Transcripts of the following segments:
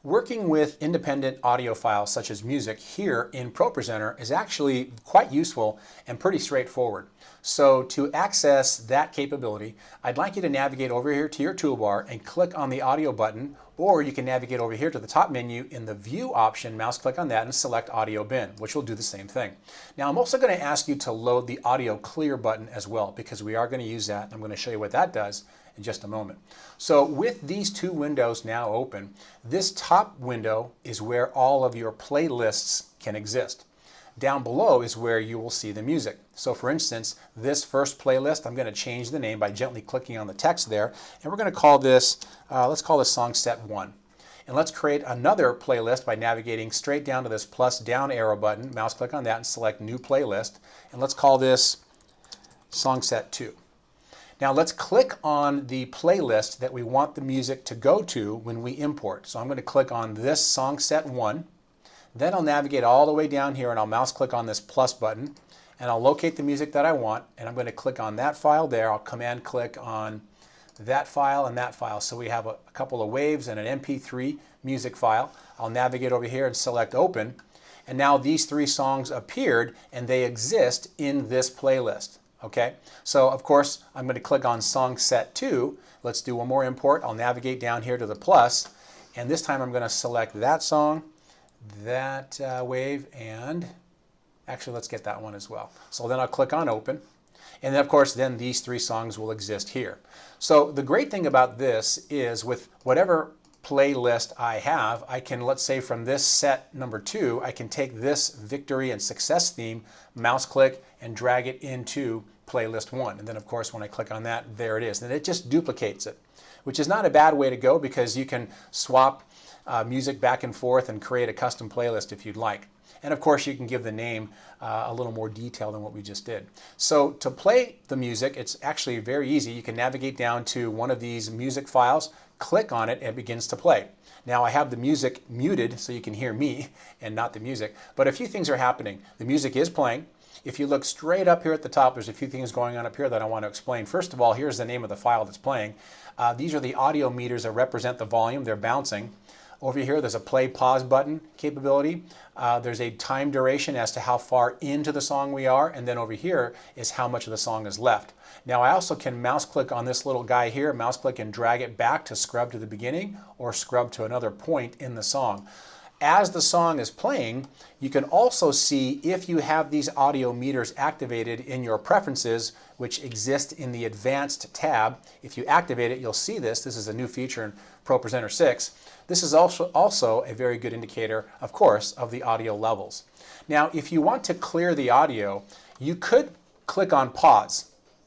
Working with independent audio files such as music here in ProPresenter is actually quite useful and pretty straightforward. So to access that capability, I'd like you to navigate over here to your toolbar and click on the audio button, or you can navigate over here to the top menu in the view option, mouse click on that and select audio bin, which will do the same thing. Now I'm also going to ask you to load the audio clear button as well, because we are going to use that. I'm going to show you what that does in just a moment. So with these two windows now open, this top window is where all of your playlists can exist. Down below is where you will see the music. So for instance, this first playlist, I'm going to change the name by gently clicking on the text there, and we're going to call this, let's call this song set 1. And let's create another playlist by navigating straight down to this plus down arrow button, mouse click on that and select new playlist, and let's call this song set 2. Now let's click on the playlist that we want the music to go to when we import. So I'm going to click on this song set 1. Then I'll navigate all the way down here and I'll mouse click on this plus button and I'll locate the music that I want, and I'm going to click on that file there. I'll command click on that file and that file. So we have a couple of waves and an MP3 music file. I'll navigate over here and select open, and now these three songs appeared and they exist in this playlist. Okay, so of course I'm going to click on song set 2. Let's do one more import. I'll navigate down here to the plus, and this time I'm going to select that song, that wave, and actually let's get that one as well. So then I'll click on open, and then of course then these three songs will exist here. So the great thing about this is with whatever playlist I have, I can, let's say from this set number 2, I can take this victory and success theme, mouse click, and drag it into playlist 1. And then of course when I click on that, there it is. And it just duplicates it, which is not a bad way to go, because you can swap music back and forth and create a custom playlist if you'd like. And of course you can give the name a little more detail than what we just did. So to play the music, it's actually very easy. You can navigate down to one of these music files, click on it, and it begins to play. Now I have the music muted so you can hear me and not the music, but a few things are happening. The music is playing. If you look straight up here at the top, there's a few things going on up here that I want to explain. First of all, here's the name of the file that's playing. These are the audio meters that represent the volume. They're bouncing. Over here, there's a play pause button capability. There's a time duration as to how far into the song we are, and then over here is how much of the song is left. Now I also can mouse click on this little guy here, mouse click and drag it back to scrub to the beginning or scrub to another point in the song. As the song is playing, you can also see if you have these audio meters activated in your preferences, which exist in the advanced tab. If you activate it, you'll see this. This is a new feature in ProPresenter 6. This is also a very good indicator, of course, of the audio levels. Now, if you want to clear the audio, you could click on pause.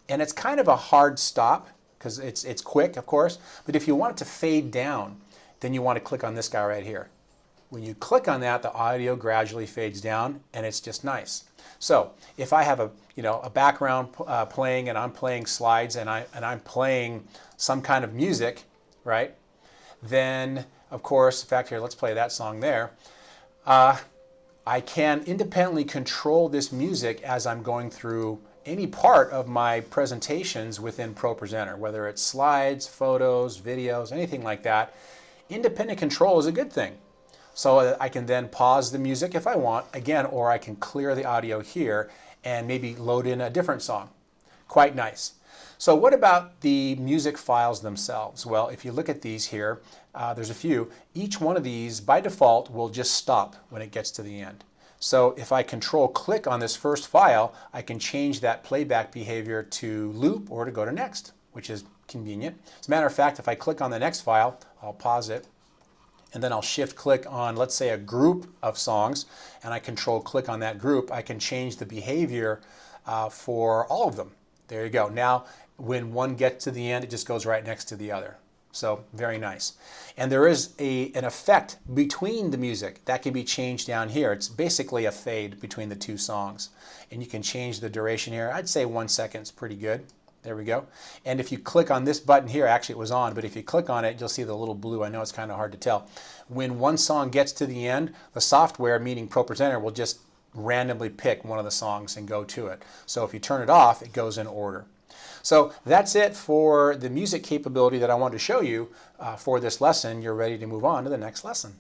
And it's kind of a hard stop because it's quick, of course. But if you want it to fade down, then you want to click on this guy right here. When you click on that, the audio gradually fades down, and it's just nice. So if I have a background playing, and I'm playing slides, and I'm playing some kind of music, right? Then of course, in fact here, let's play that song there. I can independently control this music as I'm going through any part of my presentations within ProPresenter, whether it's slides, photos, videos, anything like that. Independent control is a good thing. So I can then pause the music if I want, again, or I can clear the audio here and maybe load in a different song. Quite nice. So what about the music files themselves? Well, if you look at these here, there's a few. Each one of these, by default, will just stop when it gets to the end. So if I control click on this first file, I can change that playback behavior to loop or to go to next, which is convenient. As a matter of fact, if I click on the next file, I'll pause it, and then I'll shift click on, let's say, a group of songs, and I control click on that group, I can change the behavior for all of them. There you go. Now, when one gets to the end, it just goes right next to the other. So very nice. And there is an effect between the music that can be changed down here. It's basically a fade between the two songs. And you can change the duration here. I'd say 1 second is pretty good. There we go. And if you click on this button here, actually it was on, but if you click on it, you'll see the little blue. I know it's kind of hard to tell. When one song gets to the end, the software, meaning ProPresenter, will just randomly pick one of the songs and go to it. So if you turn it off, it goes in order. So that's it for the music capability that I wanted to show you for this lesson. You're ready to move on to the next lesson.